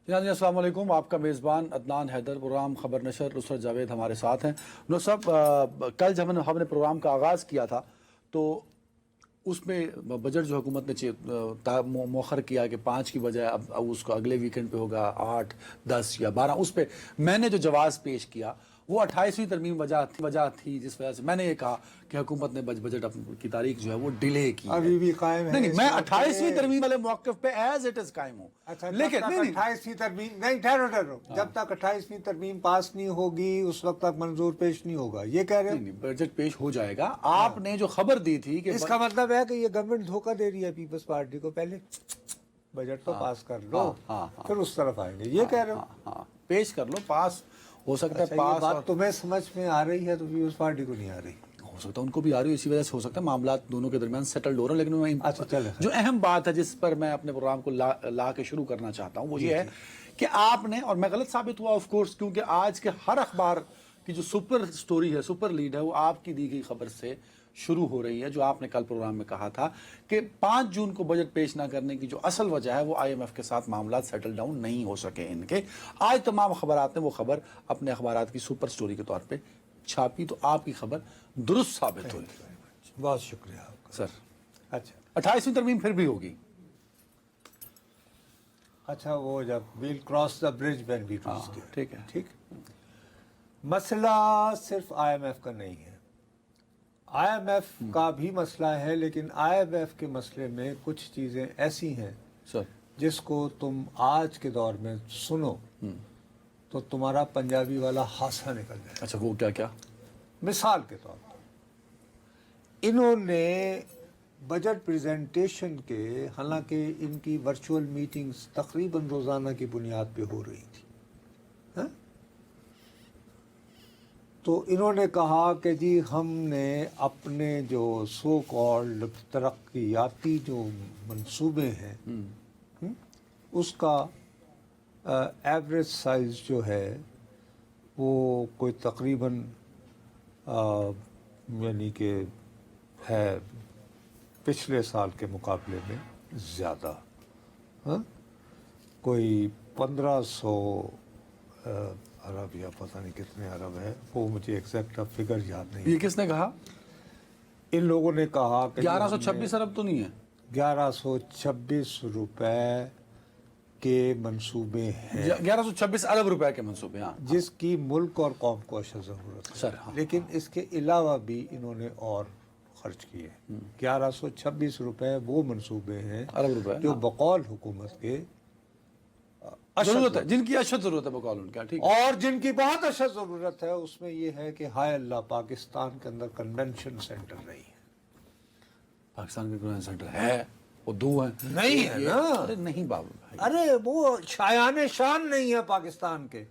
جناب السلام علیکم، آپ کا میزبان عدنان حیدر، پروگرام خبر نشر نصرت جاوید ہمارے ساتھ ہیں۔ نصرت صاحب، کل جب ہم نے پروگرام کا آغاز کیا تھا تو اس میں بجٹ جو حکومت نے مؤخر کیا کہ 5 کی بجائے اب اس کو اگلے ویکنڈ پہ ہوگا، 8، 10 یا 12، اس پہ میں نے جو جواز پیش کیا وہ 28ویں ترمیم وجہ تھی، جس وجہ سے میں نے یہ کہا کہ حکومت نے بجٹ کی تاریخ جو ہے وہ ڈیلے کی ہے۔ ابھی بھی قائم ہے؟ نہیں، میں 28ویں ترمیم والے موقف پہ ایز اٹ از قائم ہوں۔ اچھا، لیکن 28ویں ترمیم نہیں، ٹھہرو جب تک 28ویں ترمیم پاس نہیں ہوگی اس وقت تک منظور پیش نہیں ہوگا، یہ کہہ رہے ہو؟ نہیں، بجٹ پیش ہو جائے گا۔ آپ نے جو خبر دی تھی کہ اس کا مطلب ہے کہ یہ گورنمنٹ دھوکہ دے رہی ہے پیپلز پارٹی کو، پہلے بجٹ تو پاس کر لو پھر اس طرف آئیں گے، یہ کہہ رہے ہو؟ ہاں، پیش کر لو، پاس ہو سکتا ہے، اچھا، یہ پاس بات تمہیں سمجھ میں آ رہی ہے تو پیپلز پارٹی کو نہیں آ رہی؟ ہو سکتا ہے ان کو بھی آ رہی ہے، اسی وجہ سے ہو سکتا ہے معاملات دونوں کے درمیان سیٹلڈ ہو رہے ہیں۔ لیکن میں اچھا چلے، جو اہم بات ہے جس پر میں اپنے پروگرام کو لا کے شروع کرنا چاہتا ہوں وہ یہ ہے کہ آپ نے، اور میں غلط ثابت ہوا آف کورس، کیونکہ آج کے ہر اخبار کی جو سپر سٹوری ہے، سپر لیڈ ہے، وہ آپ کی دی گئی خبر سے شروع ہو رہی ہے، جو آپ نے کل پروگرام میں کہا تھا کہ 5 جون کو بجٹ پیش نہ کرنے کی جو اصل وجہ ہے وہ IMF کے ساتھ معاملات سیٹل ڈاؤن نہیں ہو سکے ان کے۔ آج تمام خبرات نے وہ خبر اپنے اخبارات کی سپر سٹوری کے طور پہ چھاپی، تو آپ کی خبر درست ثابت ہوئی۔ بہت شکریہ آپ کا سر، اچھا 28ویں ترمیم پھر بھی ہوگی۔ اچھا، وہ جب we'll cross the bridge when we reach, ٹھیک ہے، ٹھیک۔ مسئلہ صرف IMF کا نہیں ہے، IMF کا بھی مسئلہ ہے، لیکن IMF کے مسئلے میں کچھ چیزیں ایسی ہیں سر جس کو تم آج کے دور میں سنو تو تمہارا پنجابی والا ہاسا نکل جائے۔ اچھا، وہ کیا؟ مثال کے طور پر انہوں نے بجٹ پریزنٹیشن کے، حالانکہ ان کی ورچوئل میٹنگز تقریباً روزانہ کی بنیاد پہ ہو رہی تھی، ہاں؟ تو انہوں نے کہا کہ جی ہم نے اپنے جو سو کالڈ ترقیاتی جو منصوبے ہیں اس کا ایوریج سائز جو ہے وہ کوئی تقریباً یعنی کہ ہے پچھلے سال کے مقابلے میں زیادہ، ہاں، کوئی 1500 ارب یا پتہ نہیں کتنے ارب ہے، وہ مجھے ایگزیکٹ اب فگر یاد نہیں۔ یہ کس نے کہا؟ ان لوگوں نے کہا کہ 1126 ارب تو نہیں ہے؟ 1126 روپے کے منصوبے ہیں، 1126 ارب روپے کے منصوبے، ہاں، جس کی ملک اور قوم کو اشد ضرورت ہے۔ سر، ہاں، لیکن اس کے علاوہ بھی انہوں نے اور خرچ کیے۔ 1126 روپے وہ منصوبے ہیں ارب روپے جو بقول حکومت کے ضرورت ہے، جن کی اشد ضرورت ہے بقول ان کا، ٹھیک ہے۔ اور جن کی بہت اشد ضرورت ہے، اس میں یہ ہے کہ ہائے اللہ پاکستان کے اندر کنونشن سینٹر نہیں ہے۔ پاکستان کے کنونشن سینٹر ہے، وہ 2 ہیں۔ نہیں ہے نا؟ ارے نہیں بابو بھائی، ارے وہ شایان شان نہیں ہے پاکستان کے،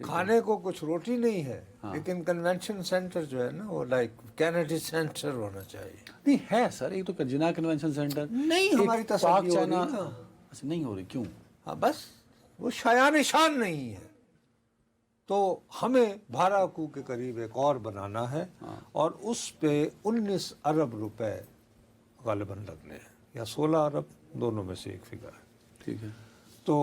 کھانے کو کچھ روٹی نہیں ہے، لیکن کنونشن سینٹر جو ہے نا وہ لائک کینیڈی سینٹر ہونا چاہیے۔ نہیں ہے سر، ایک تو جناح کنونشن سینٹر نہیں، ہماری تصدیق ہو رہی چائنا، نا۔ اچھا نہیں ہو رہی، کیوں؟ ہاں بس وہ شایان شان نہیں ہے، تو ہمیں 12 کو کے قریب ایک اور بنانا ہے، اور اس پہ 19 ارب روپے غالباً لگنے ہیں، یا 16 ارب، دونوں میں سے ایک فگر ہے، ٹھیک ہے۔ تو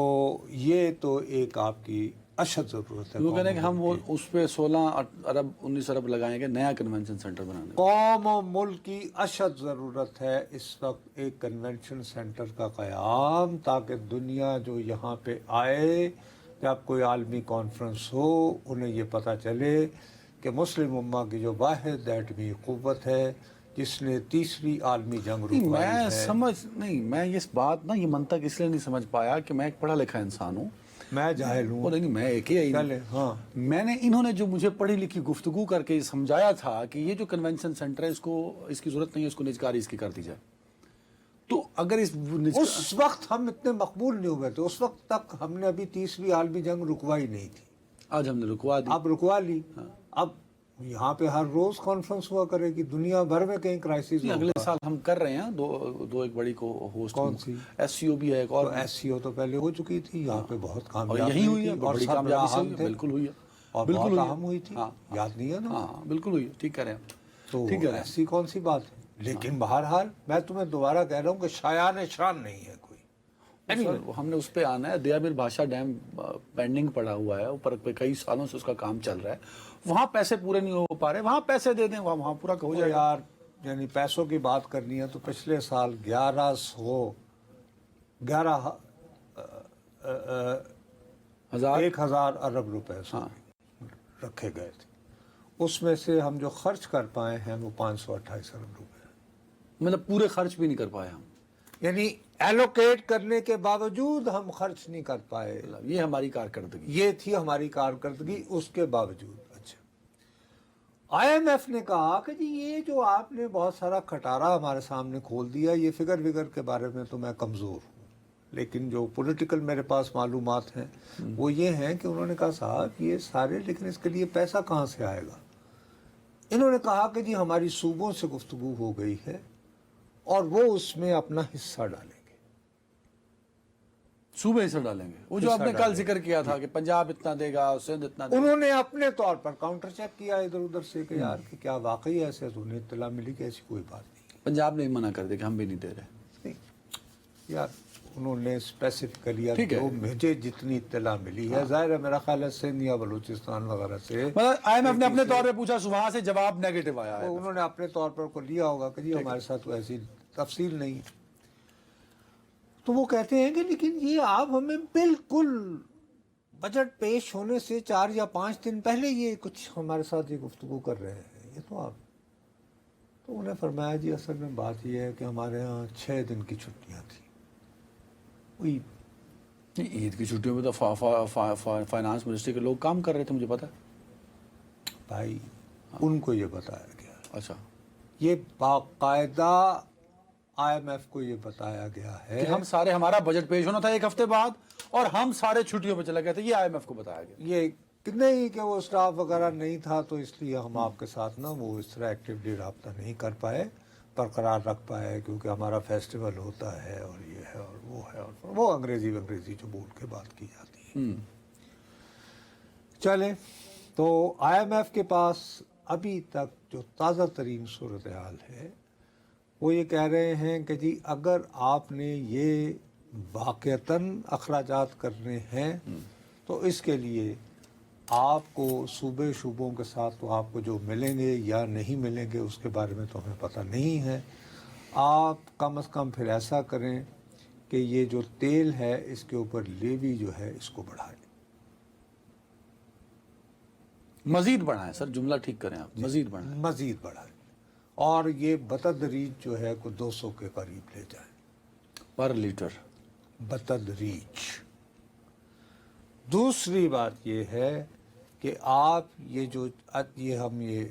یہ تو ایک آپ کی اشد ضرورت ہے۔ وہ کہہ رہے ہیں کہ ہم وہ اس پہ 16 ارب 19 ارب لگائیں گے نیا کنونشن سینٹر بنانے کو۔ قوم و ملک کی اشد ضرورت ہے اس وقت ایک کنونشن سینٹر کا قیام، تاکہ دنیا جو یہاں پہ آئے، جب کوئی عالمی کانفرنس ہو، انہیں یہ پتہ چلے کہ مسلم امہ کی جو واحد ایٹمی قوت ہے جس نے تیسری عالمی جنگ رکوائی ہے۔ میں اس بات یہ منطق اس لیے نہیں سمجھ پایا کہ میں ایک پڑھا لکھا انسان ہوں، میں جاہل ہوں، نہیں میں ایک ہی ہاں، میں نے، انہوں نے جو مجھے پڑھی لکھی گفتگو کر کے سمجھایا تھا کہ یہ جو کنونشن سینٹر ہے اس کی ضرورت نہیں ہے، اس کو نجکاری اس کی کر دی جائے، تو اگر اس وقت ہم اتنے مقبول نہیں ہوئے تھے، اس وقت تک ہم نے ابھی تیسری عالمی جنگ رکوائی نہیں تھی، آج ہم نے رکوا دی، اب رکوا لی۔ اب یہاں پہ ہر روز کانفرنس ہوا کرے گی، دنیا بھر میں کہیں کرائسس۔ اگلے سال ہم کر رہے ہیں دو ایک بڑی کو ہوسٹ، کون سی؟ SCO بھی ہے ایک اور، SCO تو پہلے ہو چکی تھی، یہاں پہ بہت کامیاب یہی ہوئی ہے، اور بڑی کامیابی سے ہوئی ہے، بالکل ہوئی ہے، اور بہت اہم ہوئی تھی، یاد نہیں ہے نا؟ ہاں بالکل ہوئی ہے، ٹھیک کہہ رہے ہیں، تو ٹھیک ہے، ایسی کون سی بات ہے؟ لیکن بہرحال میں تمہیں دوبارہ کہہ رہا ہوں کہ شایان شان نہیں ہے کوئی، سر ہم نے اس پہ آنا ہے. دیا میر بھاشا ڈیم پینڈنگ پڑا ہوا ہے اوپر پہ, کئی سالوں سے اس کا کام چل رہا ہے. وہاں پیسے پورے نہیں ہو پا رہے, وہاں پیسے دے دیں, وہاں پورا ہو جائے گا. یار یعنی پیسوں کی بات کرنی ہے تو پچھلے سال 1,000 ارب روپے رکھے گئے تھے. اس میں سے ہم جو خرچ کر پائے ہیں وہ 528 ارب روپے ہیں. مطلب پورے خرچ بھی نہیں کر پائے ہم, یعنی ایلوکیٹ کرنے کے باوجود ہم خرچ نہیں کر پائے. یہ ہماری کارکردگی. یہ تھی ہماری کارکردگی اس کے باوجود. اچھا, آئی ایم ایف نے کہا کہ جی یہ جو آپ نے بہت سارا کھٹارا ہمارے سامنے کھول دیا, یہ فگر کے بارے میں تو میں کمزور ہوں, لیکن جو پولیٹیکل میرے پاس معلومات ہیں وہ یہ ہیں کہ انہوں نے کہا صاحب یہ سارے, لیکن اس کے لیے پیسہ کہاں سے آئے گا. انہوں نے کہا کہ جی ہماری صوبوں سے گفتگو ہو گئی ہے اور وہ اس میں اپنا حصہ ڈالیں گے. صوبے حصہ ڈالیں گے, وہ جو آپ نے کل ذکر کیا تھا کہ پنجاب اتنا دے گا, سندھ اتنا دے گا. انہوں نے اپنے طور پر کاؤنٹر چیک کیا ادھر ادھر سے کہ یار کہ کیا واقعی ایسے, تو انہیں اطلاع ملی کہ ایسی کوئی بات نہیں. پنجاب نے منع کر دیا کہ ہم بھی نہیں دے رہے. نہیں یار, انہوں نے اسپیسیفکلی جو مجھے جتنی اطلاع ملی ہے, ظاہر ہے میرا خیال ہے سندھ یا بلوچستان وغیرہ سے, مطلب آئی ایم ایف نے اپنے طور پہ پوچھا, وہاں سے جواب نیگیٹو آیا ہے. انہوں نے اپنے طور پر کو لیا ہوگا کہ جی ہمارے ساتھ ایسی تفصیل نہیں. تو وہ کہتے ہیں کہ لیکن یہ آپ ہمیں بالکل بجٹ پیش ہونے سے 4 یا 5 دن پہلے یہ کچھ ہمارے ساتھ یہ گفتگو کر رہے ہیں, یہ تو آپ. تو انہوں نے فرمایا جی اصل میں بات یہ ہے کہ ہمارے ہاں 6 دن کی چھٹیاں تھیں. وہی عید کی چھٹیوں میں تو فائنانس منسٹری کے لوگ کام کر رہے تھے, مجھے پتا ہے بھائی, ان کو یہ بتایا گیا. اچھا, یہ باقاعدہ آئی ایم ایف کو یہ بتایا گیا ہے کہ ہم سارے, ہمارا بجٹ پیش ہونا تھا 1 ہفتے بعد اور ہم سارے چھٹیوں پہ چلے گئے تھے, یہ آئی ایم ایف کو بتایا گیا. یہ نہیں کہ وہ اسٹاف وغیرہ نہیں تھا تو اس لیے ہم آپ کے ساتھ نا وہ اس طرح ایکٹیولی رابطہ نہیں کر پائے, برقرار رکھ پائے, کیونکہ ہمارا فیسٹیول ہوتا ہے اور یہ ہے اور وہ ہے, اور وہ انگریزی جو بول کے بات کی جاتی ہے. چلے, تو آئی ایم ایف کے پاس ابھی تک جو تازہ ترین صورتحال ہے وہ یہ کہہ رہے ہیں کہ جی اگر آپ نے یہ واقعتاً اخراجات کرنے ہیں تو اس کے لیے آپ کو صوبوں کے ساتھ تو آپ کو جو ملیں گے یا نہیں ملیں گے اس کے بارے میں تو ہمیں پتہ نہیں ہے. آپ کم از کم پھر ایسا کریں کہ یہ جو تیل ہے اس کے اوپر لیوی جو ہے اس کو بڑھائیں, مزید بڑھائیں. سر جملہ ٹھیک کریں آپ, مزید بڑھائیں, اور یہ بتدریج جو ہے کو 200 کے قریب لے جائیں پر لیٹر بتدریج. دوسری بات یہ ہے کہ آپ یہ ہم یہ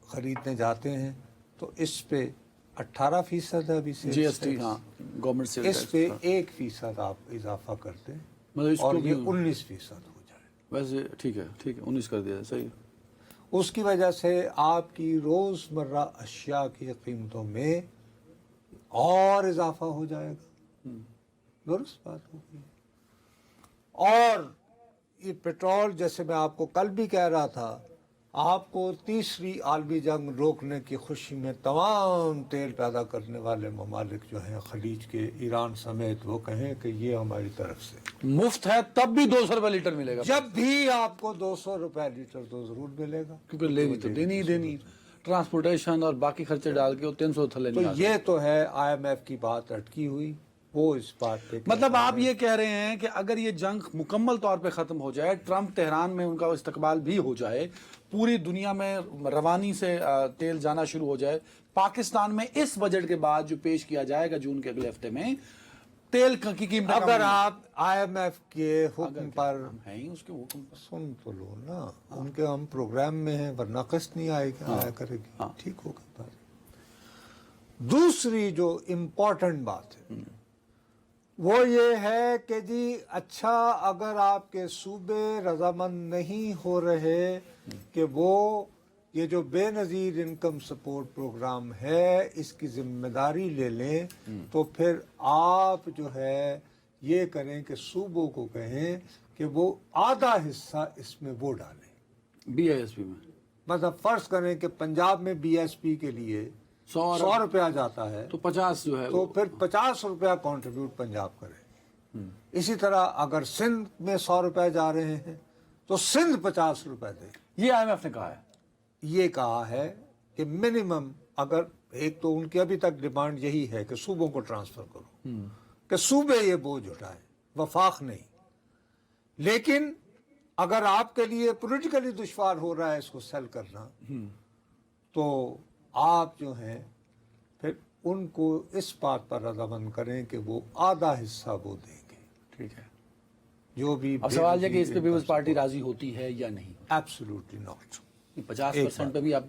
خریدنے جاتے ہیں تو اس پہ 18% ہے ابھی سے جی ایس ٹی, ہاں گورنمنٹ سے, اس پہ 1% آپ اضافہ کر دیں اور یہ 19% ہو جائے. ویسے ٹھیک ہے 19 کر دیا, صحیح. اس کی وجہ سے آپ کی روزمرہ اشیاء کی قیمتوں میں اور اضافہ ہو جائے گا. درست بات ہوگی. اور یہ پیٹرول, جیسے میں آپ کو کل بھی کہہ رہا تھا, آپ کو تیسری عالمی جنگ روکنے کی خوشی میں تمام تیل پیدا کرنے والے ممالک جو ہیں خلیج کے, ایران سمیت, وہ کہیں کہ یہ ہماری طرف سے مفت ہے تب بھی 200 روپے لیٹر ملے گا. جب بھی آپ کو 200 روپے لیٹر تو ضرور ملے گا, کیونکہ لیوی تو دینی, ٹرانسپورٹیشن اور باقی خرچے ڈال کے 300 تھلے تو نہیں. یہ تو ہے آئی ایم ایف کی بات اٹکی ہوئی. وہ اس بات پہ مطلب آپ یہ کہہ رہے ہیں کہ اگر یہ جنگ مکمل طور پہ ختم ہو جائے, ٹرمپ تہران میں ان کا استقبال بھی ہو جائے, پوری دنیا میں روانی سے تیل جانا شروع ہو جائے, پاکستان میں اس بجٹ کے بعد جو پیش کیا جائے گا جون کے اگلے ہفتے میں, تیل کی قیمت اگر آپ آئی ایم ایف کے حکم پر ہیں اس کے حکم پر سن تو لو نا, ان کے ہم پروگرام میں ہیں, ورنہ قسط نہیں آیا کرے گی. ٹھیک ہوگا بات. دوسری جو امپورٹنٹ بات ہے وہ یہ ہے کہ جی اچھا, اگر آپ کے صوبے رضامند نہیں ہو رہے کہ وہ یہ جو بے نظیر انکم سپورٹ پروگرام ہے اس کی ذمہ داری لے لیں, تو پھر آپ جو ہے یہ کریں کہ صوبوں کو کہیں کہ وہ آدھا حصہ اس میں وہ ڈالیں BISP میں. مطلب فرض کریں کہ پنجاب میں BSP کے لیے 100 روپیہ جاتا ہے تو 50 جو ہے تو پھر 50 روپیہ کنٹریبیوٹ پنجاب کرے. اسی طرح اگر سندھ میں 100 روپے جا رہے ہیں تو سندھ 50 روپے دے. یہ IMF نے کہا ہے. یہ کہا ہے کہ منیمم، اگر ایک تو ان کی ابھی تک ڈیمانڈ یہی ہے کہ صوبوں کو ٹرانسفر کرو، کہ صوبے یہ بوجھ اٹھائیں، وفاق نہیں. لیکن اگر آپ کے لیے پولیٹیکلی دشوار ہو رہا ہے اس کو سیل کرنا، تو آپ جو ہیں پھر ان کو اس بات پر رضامند کریں کہ وہ آدھا حصہ وہ دیں گے. ٹھیک ہے. جو بھی اب سوال یہ کہ اس پہ پیپلز پارٹی راضی ہوتی ہے یا نہیں؟ Absolutely not. 50% پہ بھی اب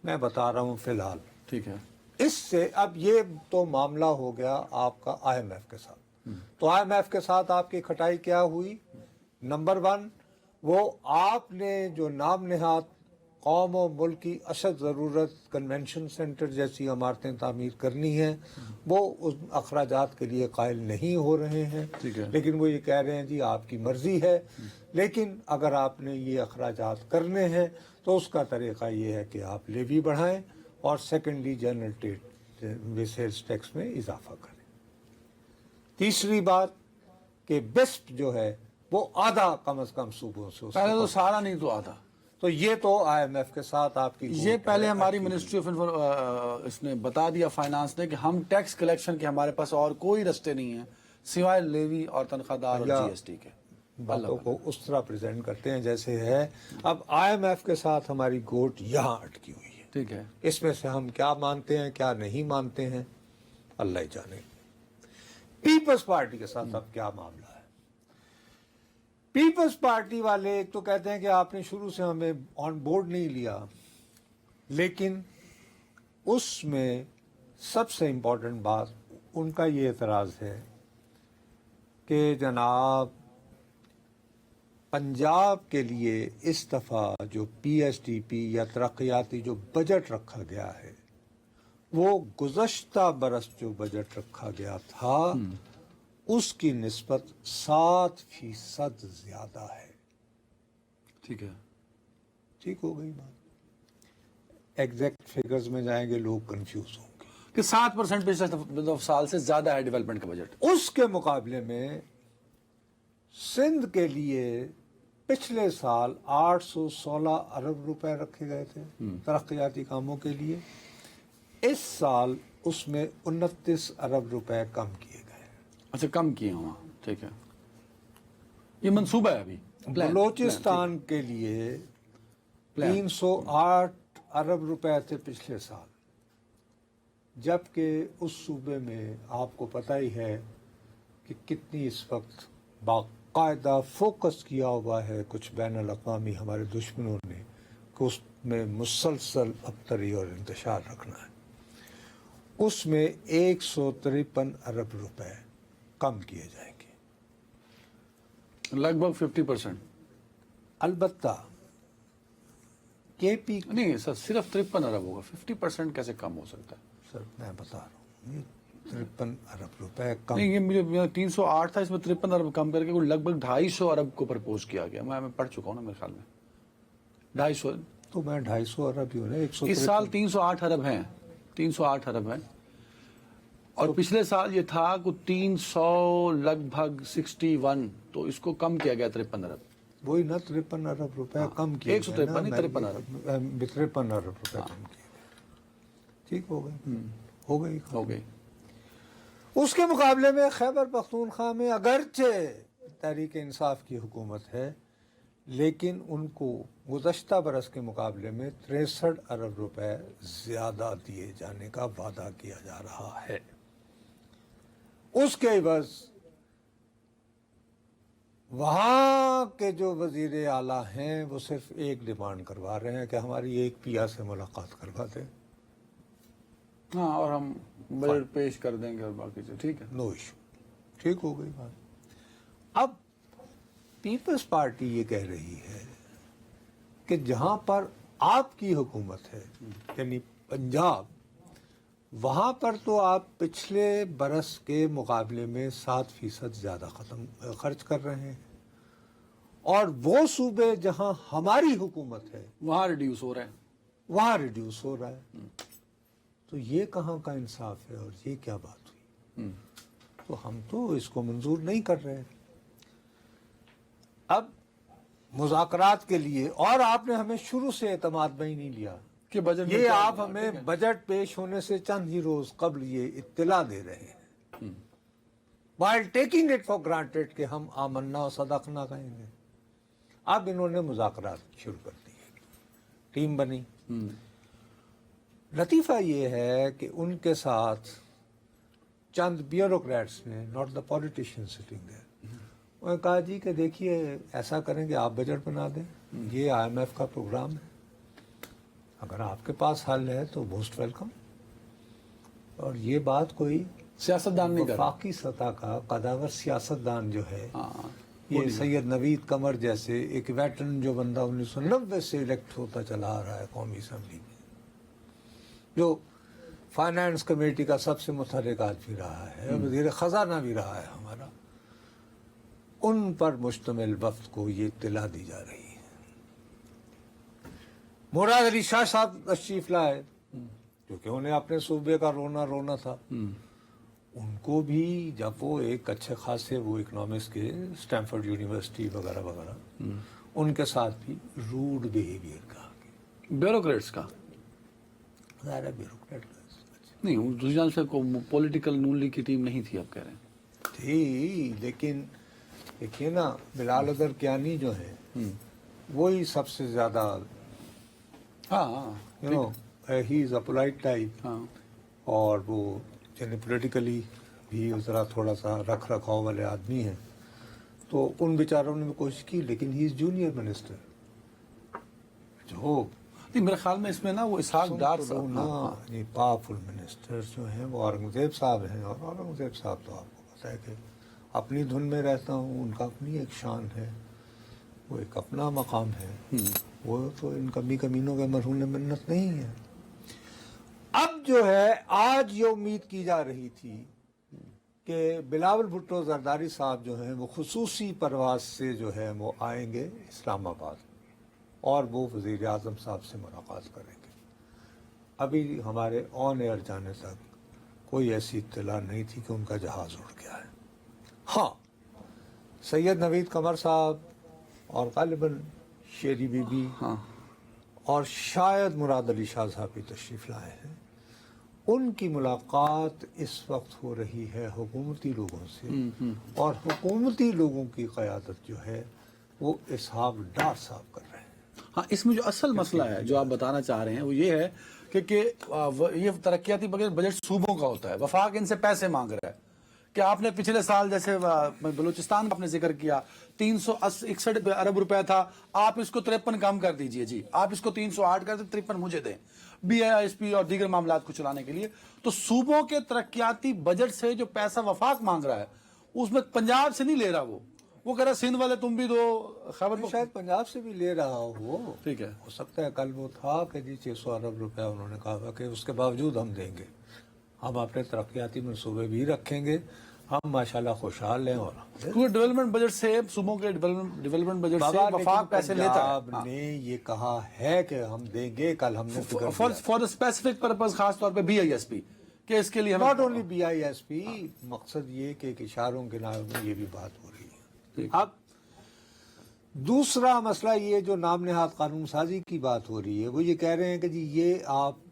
میں بتا رہا ہوں فی الحال. ٹھیک ہے. اس سے اب یہ تو معاملہ ہو گیا آپ کا IMF کے ساتھ. تو IMF کے ساتھ آپ کی کھٹائی کیا ہوئی؟ نمبر 1، وہ آپ نے جو نام نہاد قوم و ملک کی اشد ضرورت کنونشن سینٹر جیسی عمارتیں تعمیر کرنی ہیں، وہ اس اخراجات کے لیے قائل نہیں ہو رہے ہیں. لیکن وہ یہ کہہ رہے ہیں جی آپ کی مرضی ہے، لیکن اگر آپ نے یہ اخراجات کرنے ہیں تو اس کا طریقہ یہ ہے کہ آپ لیوی بڑھائیں اور سیکنڈلی جنرل سیلز ٹیکس میں اضافہ کریں. تیسری بات کہ بیسٹ جو ہے وہ آدھا کم از کم صوبوں سے، پہلے تو سارا نہیں تو آدھا. تو یہ تو IMF کے ساتھ آپ کی یہ پہلے ہماری منسٹری آف اس نے بتا دیا، فائنانس نے، کہ ہم ٹیکس کلیکشن کے ہمارے پاس اور کوئی رستے نہیں ہیں سوائے لیوی اور تنخواہ دار اور GST کے. باتوں کو اس طرح پریزنٹ کرتے ہیں جیسے ہے. اب IMF کے ساتھ ہماری گوٹ یہاں اٹکی ہوئی ہے. ٹھیک ہے. اس میں سے ہم کیا مانتے ہیں کیا نہیں مانتے ہیں اللہ ہی جانے. پیپلز پارٹی کے ساتھ اب کیا معاملہ ہے؟ پیپلز پارٹی والے ایک تو کہتے ہیں کہ آپ نے شروع سے ہمیں آن بورڈ نہیں لیا، لیکن اس میں سب سے امپورٹنٹ بات ان کا یہ اعتراض ہے کہ جناب پنجاب کے لیے اس دفعہ جو PSDP یا ترقیاتی جو بجٹ رکھا گیا ہے، وہ گزشتہ برس جو بجٹ رکھا گیا تھا اس کی نسبت 7% زیادہ ہے. ٹھیک ہے. ٹھیک ہو گئی بات. ایگزیکٹ فگرز میں جائیں گے لوگ کنفیوز ہوں گے کہ 7% پچھلے سال سے زیادہ ہے ڈیولپمنٹ کا بجٹ. اس کے مقابلے میں سندھ کے لیے پچھلے سال 816 ارب روپے رکھے گئے تھے ترقیاتی کاموں کے لیے. اس سال اس میں 29 ارب روپے کم کیے گئے. اچھا، کم کیے ہوں. ٹھیک ہے. یہ منصوبہ ہے ابھی. بلوچستان کے لیے 308 ارب روپے تھے پچھلے سال، جبکہ اس صوبے میں آپ کو پتہ ہی ہے کہ کتنی اس وقت باقاعدہ فوکس کیا ہوا ہے کچھ بین الاقوامی ہمارے دشمنوں نے کہ اس میں مسلسل ابتری اور انتشار رکھنا ہے. اس میں 153 ارب روپے کم کیے جائیں گے، لگ بھگ 50%. البتہ KP نہیں سر، صرف 53 ارب ہوگا. 50% کیسے کم ہو سکتا ہے؟ سر میں بتا رہا ہوں، یہ 53 ارب روپے کم. نہیں، یہ مجھے 308 تھا، اس میں 53 ارب کم کر کے لگ بھگ 250 ارب کو پرپوز کیا گیا. میں پڑھ چکا ہوں نا میرے خیال میں 250. تو میں 250 ارب ہی ہوں نا. اس سال 308 ارب ہیں. 308 ارب ہیں. اور پچھلے سال یہ تھا کہ 300 لگ بھگ 61. تو اس کو کم کیا گیا 53 ارب. وہی نا 53 ارب روپے کم کیا 153 نہیں 53 ارب. 53 ارب روپے کم کیے گئے. ٹھیک ہو گئی. ہو گئی. اس کے مقابلے میں خیبر پختونخوا میں اگرچہ تحریک انصاف کی حکومت ہے، لیکن ان کو گزشتہ برس کے مقابلے میں 63 ارب روپے زیادہ دیے جانے کا وعدہ کیا جا رہا ہے. اس کے عوض وہاں کے جو وزیر اعلیٰ ہیں وہ صرف ایک ڈیمانڈ کروا رہے ہیں کہ ہماری ایک پیا سے ملاقات کروا دیں. ہاں، اور ہم بجٹ پیش کر دیں گے اور باقی سے ٹھیک ہے. No issue. ٹھیک ہو گئی بات. اب پیپلز پارٹی یہ کہہ رہی ہے کہ جہاں پر آپ کی حکومت ہے یعنی پنجاب، وہاں پر تو آپ پچھلے برس کے مقابلے میں 7% زیادہ خرچ کر رہے ہیں، اور وہ صوبے جہاں ہماری حکومت ہے وہاں ریڈیوس ہو رہا ہے. وہاں ریڈیوس ہو رہا ہے. تو یہ کہاں کا انصاف ہے اور یہ کیا بات ہوئی؟ تو ہم تو اس کو منظور نہیں کر رہے. اب مذاکرات کے لیے، اور آپ نے ہمیں شروع سے اعتماد میں ہی نہیں لیا کہ بجٹ میں یہ کیا آپ ہوگا، ہمیں ٹھیک ہے؟ بجٹ پیش ہونے سے چند ہی روز قبل یہ اطلاع دے رہے ہیں، while taking it for granted کہ ہم آمنا و صدقنا کہیں گے. اب انہوں نے مذاکرات شروع کر دیے، ٹیم بنی. لطیفہ یہ ہے کہ ان کے ساتھ چند بیوروکریٹس نے، not the politician sitting there, انہوں نے کہا جی کہ دیکھیے ایسا کریں کہ آپ بجٹ بنا دیں، یہ آئی ایم ایف کا پروگرام ہے، اگر آپ کے پاس حل ہے تو موسٹ ویلکم. اور یہ بات کوئی سیاستدان نہیں کر رہا. وفاقی سطح کا قداور سیاستدان جو ہے، ہاں، یہ سید نوید قمر جیسے ایک ویٹرن جو بندہ 1990 سے الیکٹ ہوتا چلا آ رہا ہے قومی اسمبلی میں، جو فائنانس کمیٹی کا سب سے متحرک آدمی رہا ہے، وزیر خزانہ بھی رہا ہے ہمارا، ان پر مشتمل وفد کو یہ اطلاع دی جا رہی ہے. مراد علی شاہ صاحب تشریف لائے، کیونکہ انہیں اپنے صوبے کا رونا تھا. ان کو بھی جب وہ ایک اچھے خاصے وہ اکنامکس کے اسٹینفورڈ یونیورسٹی وغیرہ وغیرہ، ان کے ساتھ بھی روڈ بیہیویئر کا بیوروکریٹس کا ظاہر ہے بیوروکریٹ نہیں، دوسری جانب سے پولیٹیکل نون لیگ کی ٹیم نہیں تھی، آپ کہہ رہے ہیں. تھی، لیکن دیکھیے نا بلال اظہر کیانی جو ہے وہی سب سے زیادہ ہاں ہی از اے پولائٹ ٹائپ، ہاں اور وہ یعنی پولیٹیکلی بھی ذرا تھوڑا سا رکھ رکھاؤ والے آدمی ہیں. تو ان بیچاروں نے بھی کوشش کی، لیکن ہی از جونیئر منسٹر جو نہیں، میرے خیال میں اس میں نا وہ اسحاق ڈار صاحب، پاورفل منسٹر جو ہیں وہ اورنگزیب صاحب ہیں، اور اورنگزیب صاحب تو آپ کو پتہ ہے کہ اپنی دھن میں رہتا ہوں، ان کا اپنی ایک شان ہے، وہ ایک اپنا مقام ہے، وہ تو ان کمی کمینوں کے مرہون منت نہیں ہے. اب جو ہے آج یہ امید کی جا رہی تھی کہ بلاول بھٹو زرداری صاحب جو ہیں وہ خصوصی پرواز سے جو ہے وہ آئیں گے اسلام آباد، اور وہ وزیر اعظم صاحب سے ملاقات کریں گے. ابھی ہمارے آن ایئر جانے تک کوئی ایسی اطلاع نہیں تھی کہ ان کا جہاز اڑ گیا ہے. ہاں، سید نوید قمر صاحب اور غالباً شیری بی بی اور شاید مراد علی شاہ صاحب بھی تشریف لائے ہیں. ان کی ملاقات اس وقت ہو رہی ہے حکومتی لوگوں سے، اور حکومتی لوگوں کی قیادت جو ہے وہ اسحاق ڈار صاحب کر رہے ہیں. ہاں، اس میں جو اصل مسئلہ ہے جو آپ بتانا چاہ رہے ہیں وہ یہ ہے کہ یہ ترقیاتی بجٹ صوبوں کا ہوتا ہے، وفاق ان سے پیسے مانگ رہا ہے. کہ آپ نے پچھلے سال جیسے بلوچستان کا آپ نے ذکر کیا 361 ارب روپے تھا، آپ اس کو 53 کم کر دیجئے، جی آپ اس کو 308 کر دیں، 53 مجھے دیں بی آئی ایس پی اور دیگر معاملات کو چلانے کے لیے. تو صوبوں کے ترقیاتی بجٹ سے جو پیسہ وفاق مانگ رہا ہے اس میں پنجاب سے نہیں لے رہا، وہ کہہ رہا سندھ والے تم بھی دو، خیبر شاید پنجاب سے بھی لے رہا ہو، ٹھیک ہے. ہو سکتا ہے کل وہ تھا کہ جی 600 ارب روپے انہوں نے کہا کہ اس کے باوجود ہم دیں گے، ہم اپنے ترقیاتی منصوبے بھی رکھیں گے، ہم ماشاءاللہ خوشحال ہیں. اور کیونکہ ڈیولپمنٹ بجٹ سے صوبوں کے ڈیولپمنٹ بجٹ سے وفاق پیسے لیتا ہے. پنجاب نے یہ کہا ہے کہ ہم دیں گے، کل ہم نے فار دا اسپیسیفک پرپز، خاص طور پہ بی آئی ایس پی کہ اس کے لیے not only B I S P, مقصد یہ کہ ایک اشاروں کے نام میں یہ بھی بات ہو رہی ہے. اب دوسرا مسئلہ یہ جو نام نہاد قانون سازی کی بات ہو رہی ہے، وہ یہ کہہ رہے ہیں کہ جی یہ آپ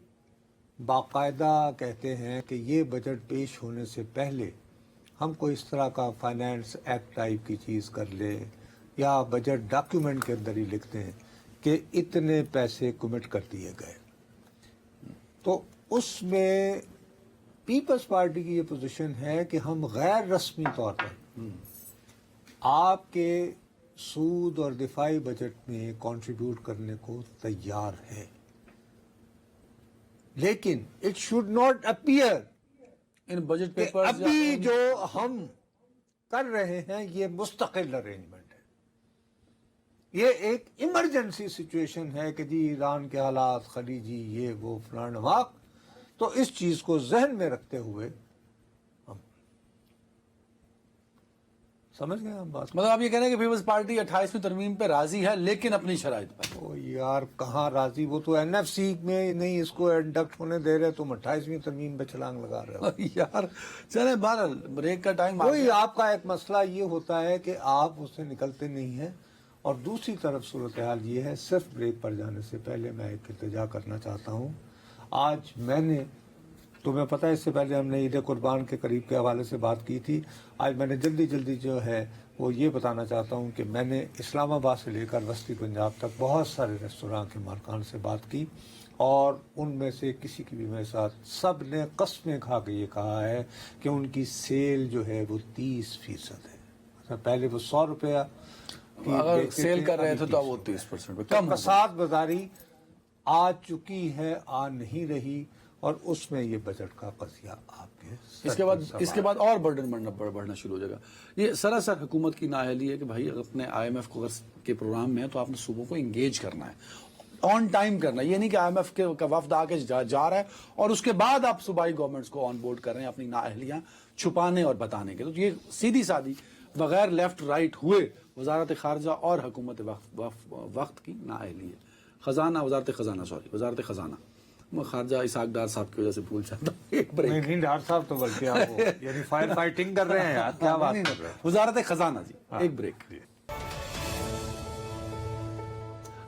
باقاعدہ کہتے ہیں کہ یہ بجٹ پیش ہونے سے پہلے ہم کو اس طرح کا فائنانس ایکٹ ٹائپ کی چیز کر لے، یا بجٹ ڈاکیومنٹ کے اندر ہی لکھتے ہیں کہ اتنے پیسے کمٹ کر دیے گئے. تو اس میں پیپلز پارٹی کی یہ پوزیشن ہے کہ ہم غیر رسمی طور پر آپ کے سود اور دفاعی بجٹ میں کنٹریبیوٹ کرنے کو تیار ہے، لیکن it should not appear in budget کہ پیپرز ابھی جو ہم کر رہے ہیں یہ مستقل ارینجمنٹ ہے، یہ ایک ایمرجنسی سچویشن ہے کہ جی ایران کے حالات، خلیجی یہ وہ فلان واق. تو اس چیز کو ذہن میں رکھتے ہوئے ہم سمجھ گئے ہم بات؟ مطلب آپ یہ کہہ رہے ہیں کہ پیپلز پارٹی 28ویں ترمیم پہ راضی ہے لیکن اپنی شرائط پر. او یار کہاں راضی، وہ تو این ایف سی میں نہیں اس کو انڈکٹ ہونے دے رہے، تم 28ویں ترمیم پہ چھلانگ لگا رہے ہو. یار چلیں بہرحال بریک کا ٹائم کوئی آپ کا ایک مسئلہ یہ ہوتا ہے کہ آپ اس سے نکلتے نہیں ہیں، اور دوسری طرف صورتحال یہ ہے. صرف بریک پر جانے سے پہلے میں ایک التجا کرنا چاہتا ہوں. آج میں نے، تمہیں پتہ ہے اس سے پہلے ہم نے عید قربان کے قریب کے حوالے سے بات کی تھی. آج میں نے جلدی جو ہے وہ یہ بتانا چاہتا ہوں کہ میں نے اسلام آباد سے لے کر وسطی پنجاب تک بہت سارے ریستوراں کے مالکان سے بات کی، اور ان میں سے کسی کی بھی میرے ساتھ سب نے قسمیں کھا کے یہ کہا ہے کہ ان کی سیل جو ہے وہ 30% ہے. پہلے وہ 100 روپیہ اگر سیل کر رہے تھے تو اب وہ 30% پہ کم. فساد بازاری آ چکی ہے، آ نہیں رہی، اور اس میں یہ بجٹ کا قضیہ آپ کے اس کے بعد اور برڈن بڑھنا شروع ہو جائے گا. یہ سراسر حکومت کی نااہلی ہے کہ بھائی اپنے آئی ایم ایف کے پروگرام میں ہے تو آپ نے صوبوں کو انگیج کرنا ہے، آن ٹائم کرنا ہے. یہ نہیں کہ آئی ایم ایف کا وفد آ کے جا رہا ہے اور اس کے بعد آپ صوبائی گورنمنٹس کو آن بورڈ کر رہے ہیں اپنی نااہلیاں چھپانے اور بتانے کے. تو یہ سیدھی سادی بغیر لیفٹ رائٹ ہوئے وزارت خارجہ اور حکومت وقت کی نااہلی ہے. وزارت خزانہ خارجہ اسحاق ڈار صاحب کی وجہ سے بھول جاتا ہوں. ایک بریک. نہیں ڈار صاحب تو بلکہ آپ یعنی فائر فائٹنگ کر رہے ہیں یار، کیا بات کر رہے ہیں. وزارت خزانہ جی. ایک بریک.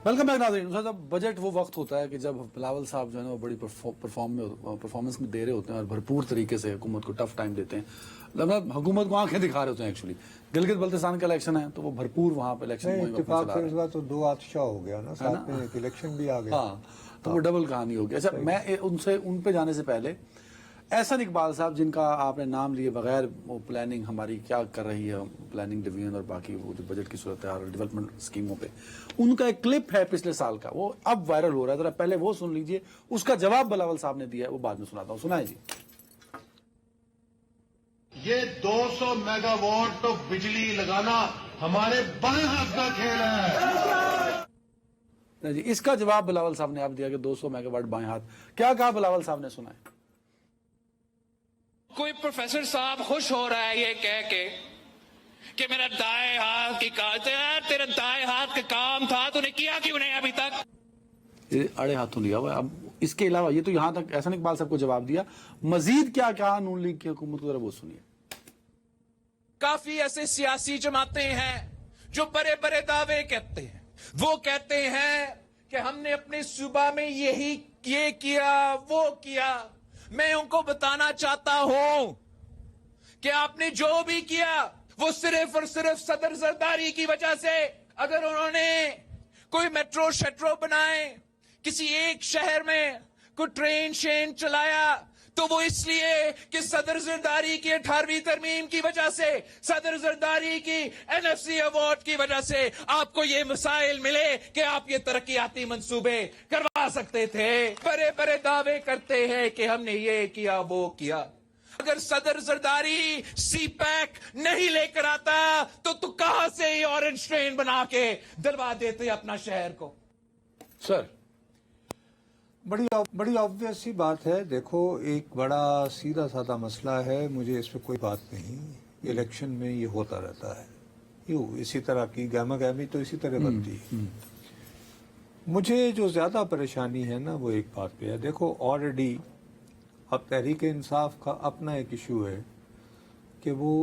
ویلکم بیک ناظرین. صاحب بجٹ وہ وقت ہوتا ہے کہ جب بلاول صاحب جو ہے نا وہ بڑی پرفارمنس میں دے رہے ہوتے ہیں اور بھرپور طریقے سے حکومت کو ٹف ٹائم دیتے ہیں. مطلب حکومت کو آنکھیں دکھا رہے ہوتے ہیں. ایکچولی گلگت بلتستان کا الیکشن ہے تو وہ بھرپور وہاں پہ الیکشن اتفاق سے اس بار تو 2 آتشہ ہو گیا نا، ساتھ میں ایک الیکشن بھی آ گیا. ہاں تو وہ ڈبل کہانی ہو گئی. اچھا میں ان پہ جانے سے پہلے احسن اقبال صاحب جن کا آپ نے نام لیے بغیر وہ پلاننگ ہماری کیا کر رہی ہے، پلاننگ ڈویژن اور باقی وہ جو بجٹ کی صورت ہے اور ڈیولپمنٹ اسکیموں پہ، ان کا ایک کلپ ہے پچھلے سال کا، وہ اب وائرل ہو رہا ہے. ذرا پہلے وہ سن لیجئے، اس کا جواب بلاول صاحب نے دیا ہے، وہ بعد میں سناتا ہوں. سنائیں جی. یہ 200 میگا واٹ تو بجلی لگانا ہمارے بائیں ہاتھ کا کھیل ہے. جی اس کا جواب بلاول صاحب نے آپ دیا کہ 200 میگا واٹ بائیں ہاتھ. کیا کہا بلاول صاحب نے، سنا ہے. کوئی پروفیسر صاحب خوش ہو رہا ہے یہ کہہ کے کہ میرا دائیں ہاتھ کی تیرا دائیں ہاتھ کا کام تھا، تو نے کیا کیوں نہیں ابھی تک؟ یہ اڑے ہاتھوں لیا ہوا ہے. اب اس کے علاوہ یہ تو یہاں تک احسن اقبال صاحب کو جواب دیا، مزید کیا کہا نون لیگ کی حکومت کو، ذرا وہ سنیے. کافی ایسے سیاسی جماعتیں ہیں جو بڑے بڑے دعوے کرتے ہیں. وہ کہتے ہیں کہ ہم نے اپنے صوبہ میں یہ کیا وہ کیا. میں ان کو بتانا چاہتا ہوں کہ آپ نے جو بھی کیا وہ صرف اور صرف صدر زرداری کی وجہ سے. اگر انہوں نے کوئی میٹرو شیٹرو بنائے، کسی ایک شہر میں کوئی ٹرین شین چلایا، تو وہ اس لیے کہ صدر زرداری کی 18ویں ترمیم کی وجہ سے، صدر زرداری کی این ایف سی ایوارڈ کی وجہ سے آپ کو یہ مسائل ملے کہ آپ یہ ترقیاتی منصوبے کروا سکتے تھے. بڑے بڑے دعوے کرتے ہیں کہ ہم نے یہ کیا وہ کیا. اگر صدر زرداری سی پیک نہیں لے کر آتا تو کہاں سے یہ اورنج ٹرین بنا کے دلوا دیتے اپنا شہر کو. سر بڑی آبویس سی بات ہے. دیکھو ایک بڑا سیدھا سادہ مسئلہ ہے، مجھے اس پہ کوئی بات نہیں. الیکشن میں یہ ہوتا رہتا ہے، اسی طرح کی گہما گہمی تو اسی طرح بنتی ہے. مجھے جو زیادہ پریشانی ہے نا وہ ایک بات پہ ہے. دیکھو آلریڈی اب تحریک انصاف کا اپنا ایک ایشو ہے کہ وہ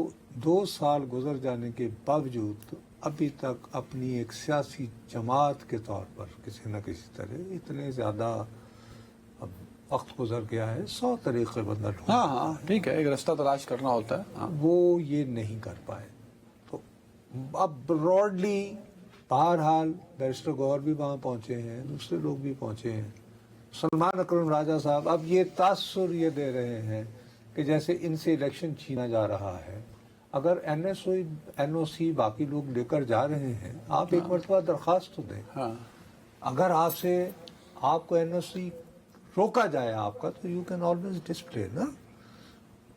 2 سال گزر جانے کے باوجود ابھی تک اپنی ایک سیاسی جماعت کے طور پر کسی نہ کسی طرح اتنے زیادہ اب وقت گزر گیا ہے، 100 طریقے بندہ ڈھونڈ. ہاں ٹھیک ہے، ایک رستہ تلاش کرنا ہوتا ہے. وہ یہ نہیں کر پائے. تو اب براڈلی بہرحال بیرسٹر گوہر بھی وہاں پہنچے ہیں، دوسرے لوگ بھی پہنچے ہیں. سلمان اکرم راجہ صاحب اب یہ تاثر یہ دے رہے ہیں کہ جیسے ان سے الیکشن چھینا جا رہا ہے. اگر این او سی باقی لوگ لے کر جا رہے ہیں، آپ ایک مرتبہ درخواست تو دیں. اگر آپ کو این او سی روکا جائے آپ کا، تو یو کین آلویز ڈسپلے نا.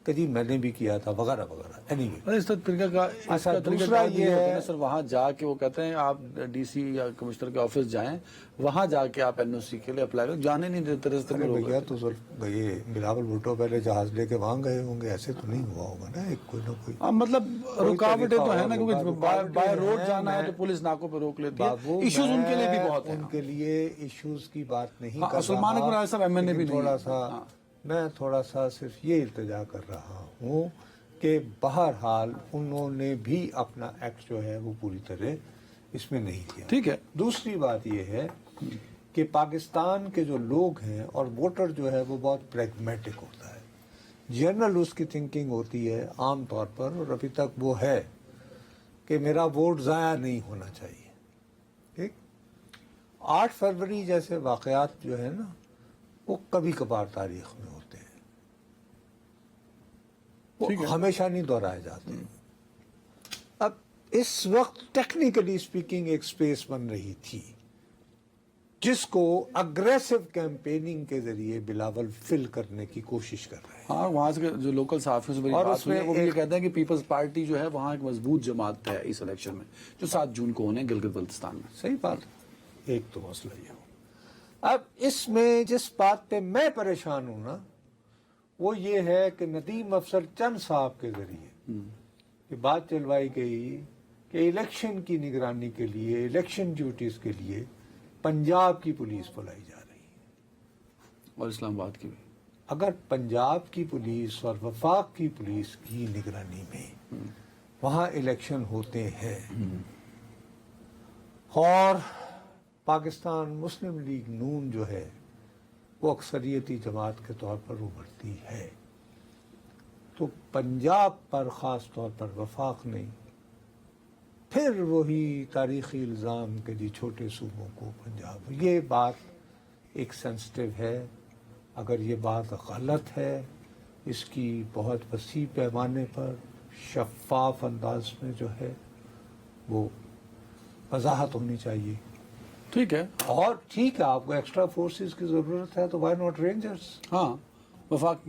کہ جی میں نے بھی کیا تھا وغیرہ وغیرہ. اینی وے اس طریقے کا اس کا طریقہ دوسرا یہ ہے سر وہاں جا کے وہ کہتے ہیں آپ ڈی سی یا کمشنر کے آفس جائیں, وہاں جا کے آپ این او سی کے لیے اپلائی کریں, جانے نہیں دیتے راستے میں بھیا تو یہ بلاول بھٹو پہلے جہاز لے کے وہاں گئے ہوں گے, ایسے تو نہیں ہوا ہوگا نا, ایک کوئی نہ کوئی مطلب رکاوٹیں تو ہیں نا, کیونکہ بائی روڈ جانا ہے تو پولیس ناکوں پہ روک لیتی ہے, ایشوز ان کے لیے بھی بہت ہیں. ان کے لیے ایشوز کی بات نہیں کر سلمان اکبر عالم صاحب ایم این اے بھی میں تھوڑا سا صرف یہ التجا کر رہا ہوں کہ بہرحال انہوں نے بھی اپنا ایکٹ جو ہے وہ پوری طرح اس میں نہیں کیا. ٹھیک ہے. دوسری بات یہ ہے کہ پاکستان کے جو لوگ ہیں اور ووٹر جو ہے وہ بہت پریگمیٹک ہوتا ہے, جنرل اس کی تھنکنگ ہوتی ہے عام طور پر, اور ابھی تک وہ ہے کہ میرا ووٹ ضائع نہیں ہونا چاہیے. ٹھیک, 8 فروری جیسے واقعات جو ہے نا وہ کبھی کبھار تاریخ میں ہوتے ہیں, وہ ہمیشہ نہیں دہرائے جاتے. اب اس وقت ٹیکنیکلی اسپیکنگ ایک سپیس بن رہی تھی جس کو اگریسو کیمپیننگ کے ذریعے بلاول فل کرنے کی کوشش کر رہے ہیں. ہاں, وہاں سے جو لوکل صحافیوں سے میری بات ہوئی ہے وہ بھی یہ کہتے ہیں کہ پیپلز پارٹی جو ہے وہاں ایک مضبوط جماعت ہے اس الیکشن میں, جو 7 جون کو ہونے گلگت بلتستان میں. صحیح بات ہے, ایک تو مسئلہ یہ ہو. اب اس میں جس بات پہ میں پریشان ہوں نا وہ یہ ہے کہ ندیم افضل چند صاحب کے ذریعے یہ بات چلوائی گئی کہ الیکشن کی نگرانی کے لیے, الیکشن ڈیوٹیز کے لیے پنجاب کی پولیس بلائی جا رہی ہے, اور اسلام آباد کی بھی. اگر پنجاب کی پولیس اور وفاق کی پولیس کی نگرانی میں وہاں الیکشن ہوتے ہیں اور پاکستان مسلم لیگ نون جو ہے وہ اکثریتی جماعت کے طور پر ابھرتی ہے, تو پنجاب پر خاص طور پر وفاق نہیں, پھر وہی تاریخی الزام کہ جی چھوٹے صوبوں کو پنجاب. یہ بات ایک سینسٹیو ہے, اگر یہ بات غلط ہے اس کی بہت وسیع پیمانے پر شفاف انداز میں جو ہے وہ وضاحت ہونی چاہیے. ٹھیک ہے, اور ٹھیک ہے آپ کو ایکسٹرا فورسز کی ضرورت ہے تو وائی ناٹ رینجرز. ہاں وفاق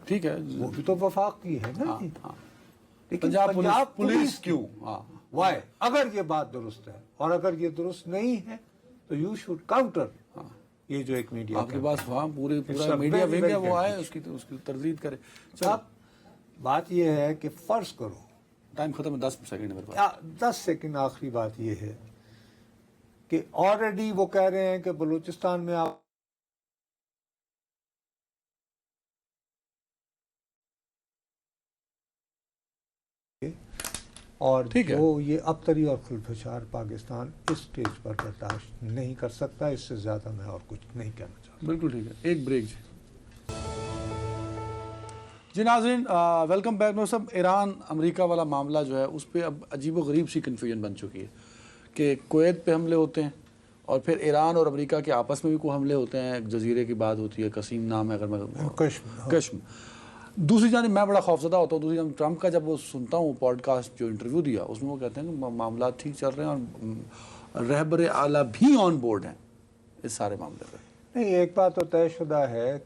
ٹھیک ہے, وہ بھی تو وفاق کی ہے نا. لیکن پنجاب پولیس کیوں؟ وائی, اگر یہ بات درست ہے اور اگر یہ درست نہیں ہے تو یو شوڈ کاؤنٹر. یہ جو ایک میڈیا آپ کے پاس وہاں پورا میڈیا ونگ ہے وہ آئے اس کی تردید کرے. اب بات یہ ہے کہ فرض کرو, ٹائم ختم ہے, 10 سیکنڈ میرے پاس. 10 سیکنڈ. آخری بات یہ ہے کہ آلریڈی وہ کہہ رہے ہیں کہ بلوچستان میں آپ اور جو یہ ابتری اور خلفشار پاکستان اس سٹیج پر برداشت نہیں کر سکتا. اس سے زیادہ میں اور کچھ نہیں کہنا چاہتا. بالکل ٹھیک ہے, ایک بریک جی ناظرین, ویلکم بیک. نور صاحب, ایران امریکہ والا معاملہ جو ہے اس پہ اب عجیب و غریب سی کنفیوژن بن چکی ہے کہ کویت پہ حملے ہوتے ہیں اور پھر ایران اور امریکہ کے آپس میں بھی کوئی حملے ہوتے ہیں. ایک جزیرے کی بات ہوتی ہے, قسیم نام ہے اگر میں, کشم. دوسری جانب میں بڑا خوفزدہ ہوتا ہوں, دوسری جانب ٹرمپ کا جب وہ سنتا ہوں پوڈ کاسٹ جو انٹرویو دیا اس میں وہ کہتے ہیں کہ معاملات ٹھیک چل رہے ہیں اور رہبر اعلیٰ بھی آن بورڈ ہیں اس سارے معاملے پہ. نہیں, ایک بات تو طے شدہ ہے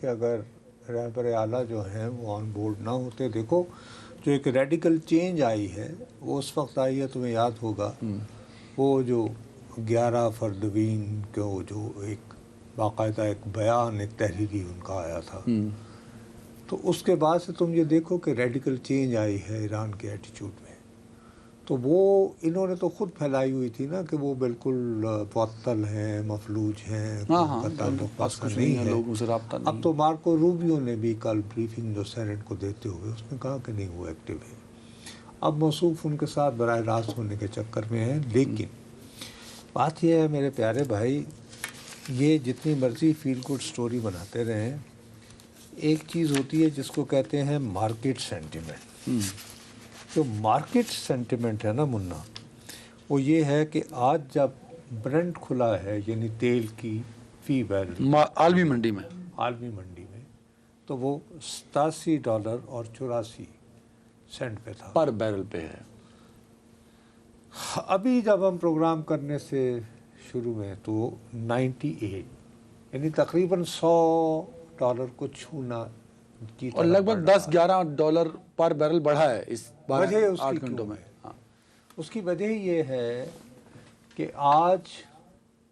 کہ اگر رہبر اعلیٰ جو ہیں وہ آن بورڈ نہ ہوتے, دیکھو جو ایک ریڈیکل چینج آئی ہے وہ اس وقت آئی ہے, تمہیں یاد ہوگا وہ جو 11 فروری کو جو ایک باقاعدہ ایک بیان, ایک تحریری ان کا آیا تھا, تو اس کے بعد سے تم یہ دیکھو کہ ریڈیکل چینج آئی ہے ایران کے ایٹیچیوڈ میں. تو وہ انہوں نے تو خود پھیلائی ہوئی تھی نا کہ وہ بالکل معطل ہیں, مفلوج ہیں, نہیں ہے لوگوں سے رابطہ نہیں. اب تو مارکو روبیو نے بھی کل بریفنگ جو سینٹ کو دیتے ہوئے اس نے کہا کہ نہیں وہ ایکٹیو ہے. اب موصوف ان کے ساتھ براہ راست ہونے کے چکر میں ہیں. لیکن بات یہ ہے میرے پیارے بھائی, یہ جتنی مرضی فیل گڈ سٹوری بناتے رہیں, ایک چیز ہوتی ہے جس کو کہتے ہیں مارکیٹ سینٹیمنٹ. جو مارکیٹ سینٹیمنٹ ہے نا منا, وہ یہ ہے کہ آج جب برنٹ کھلا ہے یعنی تیل کی فی بیرل عالمی منڈی میں تو وہ $87 اور 84 سینٹ پہ تھا, پر بیرل پہ ہے. ابھی جب ہم پروگرام کرنے سے شروع میں تو 98 یعنی تقریباً $100 کو چھونا کی اور طرح لگ بھگ $10-11 پر بیرل بڑھا ہے اس وجہ اس کی 8 کیوں گھنٹوں میں. ہے؟ اس کی وجہ یہ ہے کہ آج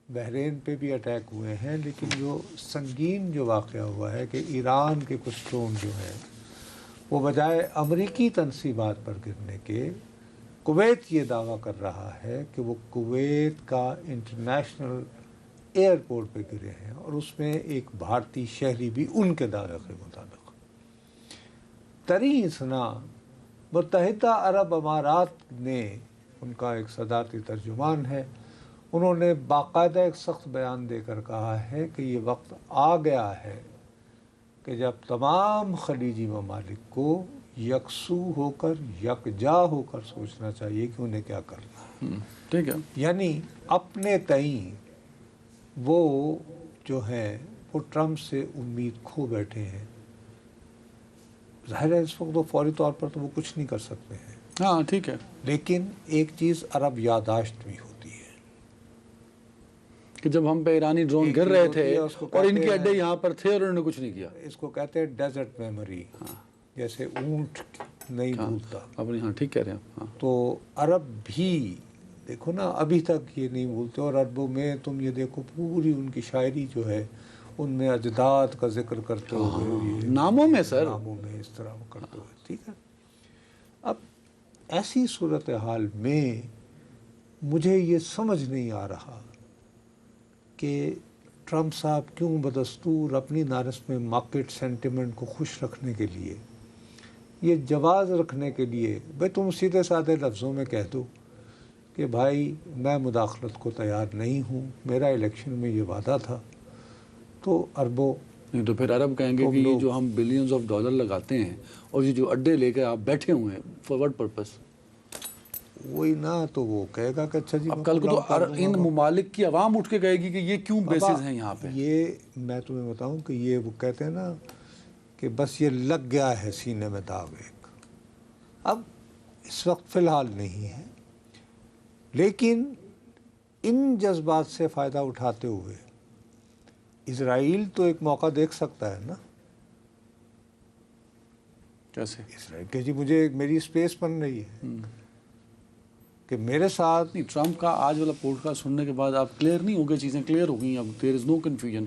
بحرین پہ بھی اٹیک ہوئے ہیں، لیکن جو سنگین جو واقعہ ہوا ہے کہ ایران کے کچھ ڈرون جو ہیں وہ بجائے امریکی تنصیبات پر گرنے کے، کویت یہ دعویٰ کر رہا ہے کہ وہ کویت کا انٹرنیشنل ایئرپورٹ پہ گرے ہیں، اور اس میں ایک بھارتی شہری بھی ان کے دعوے کے مطابق. تری اسنا متحدہ عرب امارات نے، ان کا ایک صدارتی ترجمان ہے، انہوں نے باقاعدہ ایک سخت بیان دے کر کہا ہے کہ یہ وقت آ گیا ہے کہ جب تمام خلیجی ممالک کو یکسو ہو کر، یکجا ہو کر سوچنا چاہیے کہ انہیں کیا کرنا ہے. ٹھیک ہے. یعنی اپنے تئیں وہ جو ہے وہ ٹرمپ سے امید کھو بیٹھے ہیں. ظاہر ہے اس وقت تو فوری طور پر تو وہ کچھ نہیں کر سکتے ہیں، ہاں ٹھیک ہے. لیکن ایک چیز عرب یاداشت بھی ہوتی ہے کہ جب ہم پہ ایرانی ڈرون ایک گر چیز رہے ہوتی تھے ہے، اس کو اور ان کہتے کے ہیں- اڈے یہاں پر تھے اور انہوں نے کچھ نہیں کیا. اس کو کہتے ہیں ڈیزرٹ میموری، جیسے اونٹ نہیں بھولتا. اپنی ہاں ٹھیک کہہ رہے ہیں. ہاں تو عرب بھی دیکھو نا ابھی تک یہ نہیں بھولتے، اور عربوں میں تم یہ دیکھو پوری ان کی شاعری جو ہے ان میں اجداد کا ذکر کرتے ہوئے یہ ناموں میں سر. ناموں میں اس طرح کرتے ہوئے. ٹھیک ہے. اب ایسی صورتحال میں مجھے یہ سمجھ نہیں آ رہا کہ ٹرمپ صاحب کیوں بدستور اپنی نارس میں مارکیٹ سینٹیمنٹ کو خوش رکھنے کے لیے، یہ جواز رکھنے کے لیے، بھائی تم سیدھے سادھے لفظوں میں کہہ دو کہ بھائی میں مداخلت کو تیار نہیں ہوں، میرا الیکشن میں یہ وعدہ تھا. تو عربوں نہیں تو پھر عرب کہیں گے کہ یہ جو ہم بلینز آف ڈالر لگاتے ہیں اور یہ جو اڈے لے کے آپ بیٹھے ہوئے ہیں فار واٹ پرپس. وہی نہ تو وہ کہے گا کہ اچھا جی اب کل کو تو ان ممالک کی عوام اٹھ کے کہے گی کہ یہ کیوں بیسز ہیں یہاں پہ. یہ میں تمہیں بتاؤں کہ یہ وہ کہتے ہیں نا کہ بس یہ لگ گیا ہے سینے میں داغ ایک. اب اس وقت فی الحال نہیں ہے، لیکن ان جذبات سے فائدہ اٹھاتے ہوئے اسرائیل تو ایک موقع دیکھ سکتا ہے نا. کیسے؟ اسرائیل کہ جی مجھے میری اسپیس بن رہی ہے کہ میرے ساتھ. نہیں ٹرمپ کا آج والا پوڈ کاسٹ سننے کے بعد آپ کلیئر نہیں ہو گئے، چیزیں کلیئر ہو گئی اب دیر از نو کنفیوژن.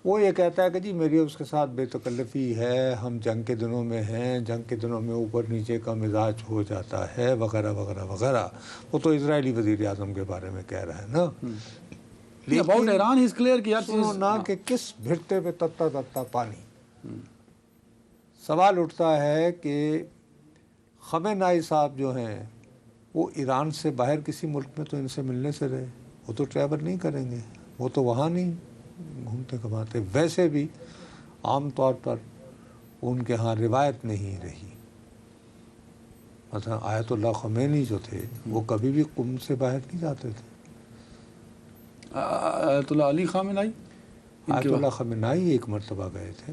وہ یہ کہتا ہے کہ جی میری اس کے ساتھ بے تکلفی ہے، ہم جنگ کے دنوں میں ہیں، جنگ کے دنوں میں اوپر نیچے کا مزاج ہو جاتا ہے وغیرہ وغیرہ وغیرہ. وہ تو اسرائیلی وزیر اعظم کے بارے میں کہہ رہا ہے نا. اباؤٹ ایران از کلیئر کہ سنو نا کہ کس بھرتے پہ تتا تتا پانی. سوال اٹھتا ہے کہ خامنہئی صاحب جو ہیں وہ ایران سے باہر کسی ملک میں تو ان سے ملنے سے رہے، وہ تو ٹریول نہیں کریں گے، وہ تو وہاں نہیں گھومتے کماتے. ویسے بھی عام طور پر ان کے ہاں روایت نہیں رہی. مثلا آیت اللہ خمینی جو تھے وہ کبھی بھی قم سے باہر نہیں جاتے تھے. آیت اللہ علی خامنہئی آیت اللہ خمینی ایک مرتبہ گئے تھے،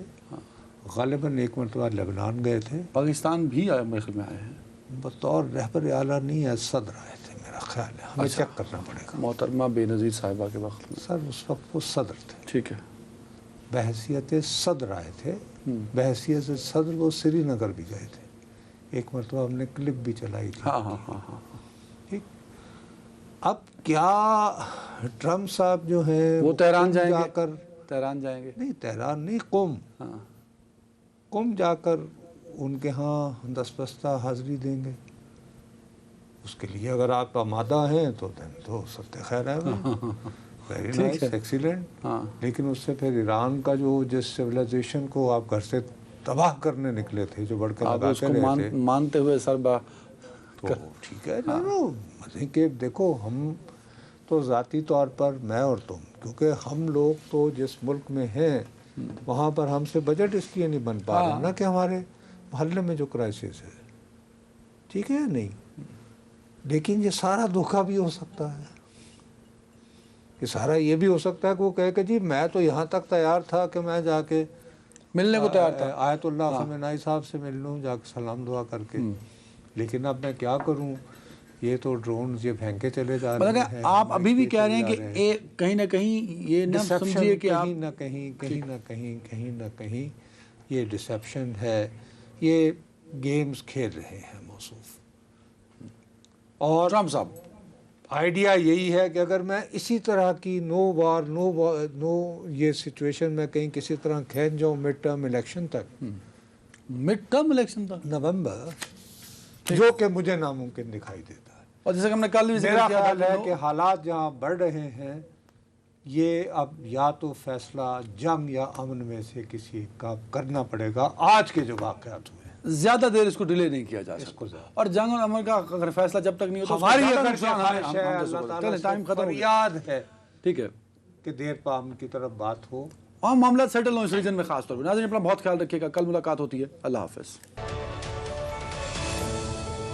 غالباً ایک مرتبہ لبنان گئے تھے. پاکستان بھی میرے خیال میں آئے ہیں بطور رہبر اعلیٰ نہیں ہے، صدر آئے تھے میرا خیال ہے. ہمیں چیک کرنا پڑے گا. محترمہ بے نظیر صاحبہ کے وقت میں. سر اس وقت وہ صدر تھے، ٹھیک ہے. بحیثیت صدر آئے تھے. بحیثیت صدر وہ سری نگر بھی گئے تھے. ایک مرتبہ ہم نے کلپ بھی چلائی تھی. ہاں ہاں ہاں ہاں. ٹھیک. اب کیا ٹرمپ صاحب جو ہیں وہ تہران جائیں جا گے؟ کر تہران جائیں گے؟ نہیں تہران نہیں، قم. ہاں قم جا کر ان کے ہاں دستبستہ حاضری دیں گے. اس کے لیے اگر آپ آمادہ ہیں تو دن تو سب خیر ہے. Very nice, excellent. ہاں. لیکن اس سے پھر ایران کا جو جس سویلائزیشن کو آپ گھر سے تباہ کرنے نکلے تھے، جو بڑھ کے آپ لگا اس کے کو رہے تھے، مانتے ہوئے سر تو ٹھیک ہے. مزے کہ دیکھو ہم تو ذاتی طور پر میں اور تم، کیونکہ ہم لوگ تو جس ملک میں ہیں وہاں پر ہم سے بجٹ اس لیے نہیں بن پا رہا نا کہ ہمارے محلے میں جو کرائسس ہے. ٹھیک ہے نہیں، لیکن یہ سارا دھوکہ بھی ہو سکتا ہے. کہ سارا یہ بھی ہو سکتا ہے کہ وہ کہے کہ جی میں تو یہاں تک تیار تھا کہ میں جا کے ملنے کو تیار تھا، آیت اللہ خامنہئی صاحب سے مل لوں جا کے سلام دعا کر کے. لیکن اب میں کیا کروں، یہ تو ڈرونز یہ پھینکے چلے جا رہے ہیں. آپ ابھی بھی کہہ رہے ہیں کہ کہیں نہ کہیں یہ نہ سمجھیے کہ کہیں نہ کہیں یہ ڈسیپشن ہے، یہ گیمز کھیل رہے ہیں موصوف. اور ٹرمپ صاحب آئیڈیا یہی ہے کہ اگر میں اسی طرح کی نو یہ سچویشن میں کہیں کسی طرح کھینچ جاؤں مڈ ٹرم الیکشن تک، مڈ ٹرم الیکشن تھا، نومبر، جو کہ مجھے ناممکن دکھائی دیتا ہے. اور جیسے کہ ہم نے کل بھی ذکر میرا کیا خیال تھا ہے کہ حالات جہاں بڑھ رہے ہیں، یہ اب یا تو فیصلہ جنگ یا امن میں سے کسی کا کرنا پڑے گا. آج کے جو واقعات ہوئے زیادہ دیر اس کو ڈیلے نہیں کیا جا اس کو سکتا، زیادہ. اور جنگ اور امن کا اگر فیصلہ جب تک نہیں ہوتا ہماری اس کا اگر زیادہ نقصان خواہش ہے اللہ تعالیٰ ٹائم سے ختم ہو گیا. فریاد ہے ٹھیک ہے، کہ دیر پام کی طرف بات ہو. اور معاملات سیٹل ہوں اس ریجن میں خاص طور پہ. ناظرین اپنا بہت خیال رکھیے گا، کل ملاقات ہوتی ہے. اللہ حافظ.